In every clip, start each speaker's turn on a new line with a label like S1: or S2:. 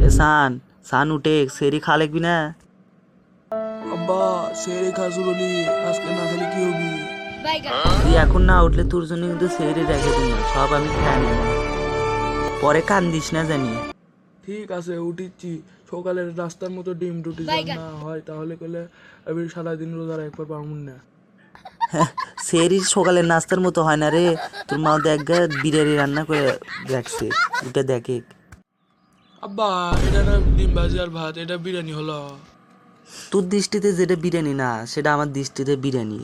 S1: এ সান সান উঠে সেরি খা লাগবি না?
S2: আব্বা সেরে খাসুরলি আজকে না খেলে কি হবি?
S1: তুই এখন না উঠলে তোর জন্য কিন্তু সেরি রেখে দিন না, সব আমি খেয়ে নেব, পরে কান্দিস না জানি।
S2: ঠিক আছে উঠিচ্ছি। সকালের রাস্তার মতো ডিম রুটি যদি না হয় তাহলে কলে আমি সারাদিন রোজা একবার পাবো না।
S1: সেরি সকালের নাস্তার মতো হয় না রে, তোর মা দেখ গা বিরিয়ানি রান্না করে রাখছে, ওটা দেখে।
S2: আব্বা এটা না ডিম ভাজি আর ভাত, এটা বিরিয়ানি হলো?
S1: তোর দৃষ্টিতে যেটা বিরিয়ানি না সেটা আমার দৃষ্টিতে বিরিয়ানি।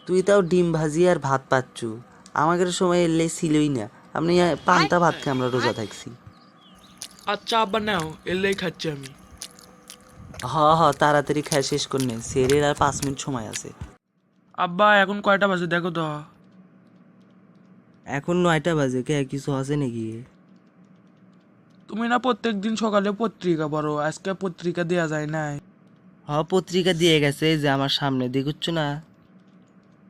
S1: তুই তাও ডিম ভাজি আর ভাত পাচ্ছু, আমাদের সময় এলে ছিলই না, আপনি পান্তা ভাত খেয়ে আমরা রোজা থাকছি।
S2: আচ্ছা আব্বা নাও এলেই খাচ্ছি আমি।
S1: হ তাড়াতাড়ি খাই শেষ করে নে, সেরের আর 5 মিনিট সময় আছে।
S2: আব্বা এখন কয়টা বাজে দেখো তো।
S1: এখন 9টা বাজে, কে কিছু আছে নাকি?
S2: তুমি না প্রত্যেক দিন সকালে পত্রিকা পড়ো, আজকে পত্রিকা দেয়া যায় নাই।
S1: পত্রিকা দিয়ে গেছে, এই যে আমার সামনে দেখুচ্ছ না।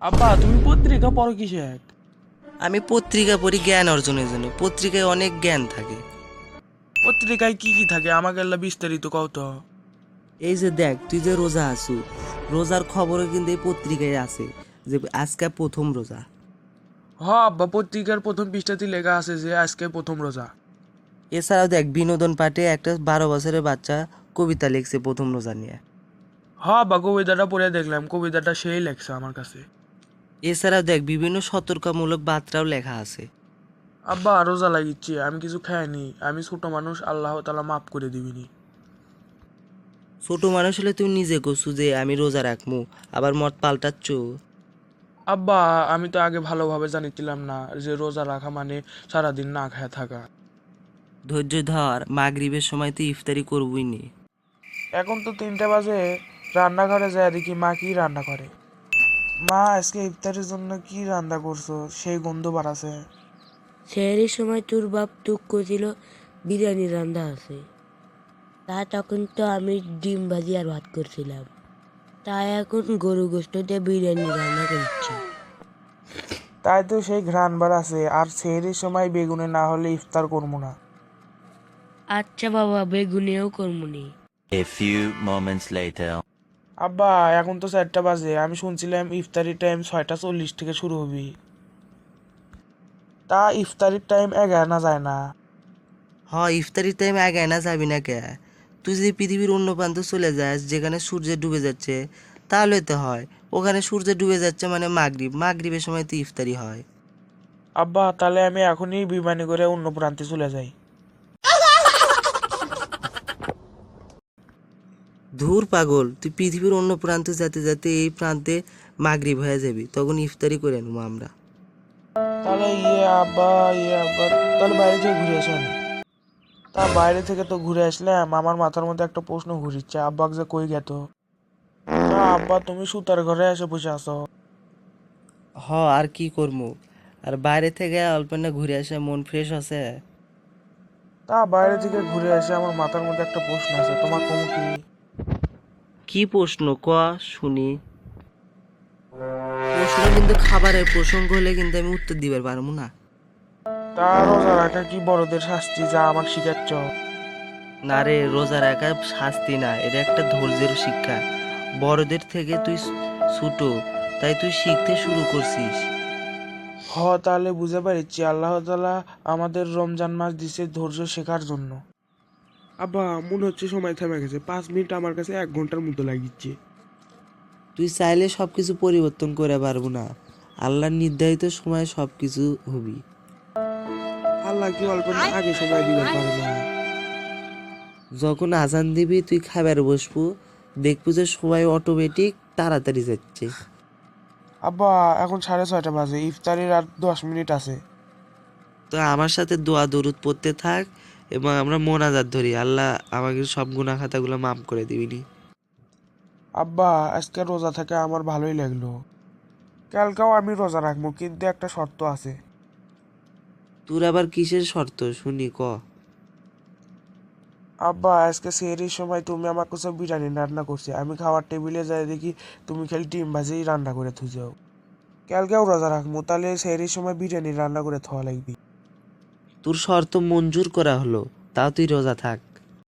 S2: আব্বা তুমি পত্রিকা পড়ো কিসে?
S1: আমি পত্রিকা পড়ি জ্ঞান অর্জনের জন্য, পত্রিকায় অনেক জ্ঞান থাকে।
S2: পত্রিকায় কি কি থাকে আমাকে এলা বিস্তারিত কও তো।
S1: এই যে দেখ, তুই যে রোজা আছু, রোজার খবরও কিন্তু এই পত্রিকায় আছে, যে আজকে প্রথম রোজা।
S2: আব্বা পত্রিকার প্রথম পৃষ্ঠাতে লেখা আছে যে আজকে প্রথম রোজা।
S1: এছাড়াও দেখ, বিনোদন পাঠে একটা 12 বছরের বাচ্চা কবিতা লিখছে প্রথম রোজা নিয়ে।
S2: আব্বা কবিতাটা পড়ে দেখলাম, কবিতাটা সেই লেখছে আমার কাছে।
S1: এছাড়াও দেখ, বিভিন্ন সতর্কমূলক বার্তাও লেখা আছে।
S2: আব্বা রোজা লাগিচ্ছি, আমি কিছু খাইনি, আমি ছোট মানুষ, আল্লাহ তাআলা মাফ করে দিবিনি।
S1: ছোট মানুষ হলে তুই নিজে কছু যে আমি রোজা রাখমু, আবার মত পাল্টাচ্ছ।
S2: আব্বা আমি তো আগে ভালোভাবে জানিছিলাম না যে রোজা রাখা মানে সারাদিন না খায় থাকা।
S1: ধৈর্য ধর, মাগরিবের সময় তুই ইফতারি করবই নি।
S2: এখন তো 3টা বাজে, রান্নাঘরে যায় দেখি মা কি রান্না করে। মা আজকে ইফতারের জন্য কি রান্না করছো, সেই গন্ধ বাড়াছে।
S3: সেহরির সময় তোর বাপ তুক কছিল বিরিয়ানি রান্না আছে, তা তখন তো আমি ডিম ভাজি আর ভাত করছিলাম, তাই এখন গরু গোস্ত দিয়ে বিরিয়ানি রান্না করছি।
S2: তাই তো সেই ঘ্রাণ বাড়াছে, আর সেহরির সময় বেগুনে না হলে ইফতার করবো না।
S3: আচ্ছা বাবা, বেগুনিও করমুনি।
S4: A few moments later.
S2: আব্বা এখন তো 4টা বাজে, আমি শুনছিলাম ইফতারি টাইম 6:40 থেকে শুরু হবে। তা ইফতারির টাইম 11 যায় না?
S1: ইফতারির টাইম আগে না যাবি না কে? তুই যদি পৃথিবীর অন্য প্রান্তে চলে যাস যেখানে সূর্য ডুবে যাচ্ছে, তাহলে তো হয়। ওখানে সূর্য ডুবে যাচ্ছে মানে মাগরিব, মাগরিবের সময় তো ইফতারি হয়।
S2: আব্বা তাহলে আমি এখনই বিমানে করে অন্য প্রান্তে চলে যাই।
S1: ধুর পাগল, তুই পৃথিবীর অন্য প্রান্তে যেতে যেতে এই প্রান্তে মাগরিব হয়ে যাবি, তখন ইফতারি করে নেবো আমরা।
S2: তাহলে আব্বা তাহলে বাইরে থেকে ঘুরে আসি আমি। তা বাইরে থেকে তো ঘুরে আসলাম, আমার মাথার মধ্যে একটা প্রশ্ন ঘুরিচ্ছে, আব্বাকে যে কই গেত। তা আব্বা তুমি সুতার ঘরে এসে বসে আছো।
S1: আর কি করবো, আর বাইরে থেকে অল্প না ঘুরে আসে মন ফ্রেশ আছে।
S2: তা বাইরে থেকে ঘুরে এসে আমার মাথার মধ্যে একটা প্রশ্ন আছে, তোমার কম কি?
S1: কি প্রশ্ন ক শুনি? প্রশ্ন কিন্তু খাবারের প্রসঙ্গ হলে কিন্তু আমি উত্তর দিবার পারবো না।
S2: তা রোজা রাখা কি বড়দের শাস্তি, যা আমাকে শিখাচ্ছ?
S1: না রে, রোজা রাখা শাস্তি না, এটা একটা ধৈর্যের শিক্ষা। বড়দের থেকে তুই ছোট, তাই তুই শিখতে শুরু করছিস।
S2: তাহলে বুঝে পারছি আল্লাহ তাআলা আমাদের রমজান মাস দিছে ধৈর্য শেখার জন্য। আব্বা মনে হচ্ছে সময় থেমে গেছে, 5 মিনিট আমার কাছে 1 ঘন্টার মতো লাগিচ্ছে।
S1: তুই চাইলে সবকিছু পরিবর্তন করে পারবো না, আল্লাহর নির্ধারিত সময় সবকিছু হবি।
S2: আল্লাহ কি অল্প আগে সময় দিবার পারে না?
S1: যখন আজান দিবি তুই খাবার বসবো, দেখবো যে সময় অটোমেটিক তাড়াতাড়ি যাচ্ছে।
S2: আব্বা এখন 6:30 বাজে, ইফতারির আর 10 মিনিট আছে।
S1: তো আমার সাথে দোয়া দরুদ পড়তে থাক, এবং আমরা মোনাজাত ধরি, আল্লাহ আমাকে সব গুনাহ খাতাগুলো মাফ করে দিবিনি।
S2: আব্বা আজকে রোজা থেকে আমার ভালোই লাগলো, কালকেও আমি রোজা রাখবো, কিন্তু একটা শর্ত আছে।
S1: তোর আবার কিসের শর্ত শুনি ক?
S2: আব্বা আজকে সেহরির সময় তুমি আমার কাছে বিরিয়ানি রান্না করছে, আমি খাওয়ার টেবিলে যাই দেখি তুমি খালি ডিম ভাজিই রান্না করে থুই যাও। কালকেও রোজা রাখবো, তাহলে সেহরির সময় বিরিয়ানি রান্না করে খাওয়া লাগবে।
S1: তোর শর্ত মঞ্জুর করা হলো, তাও তুই রোজা থাক।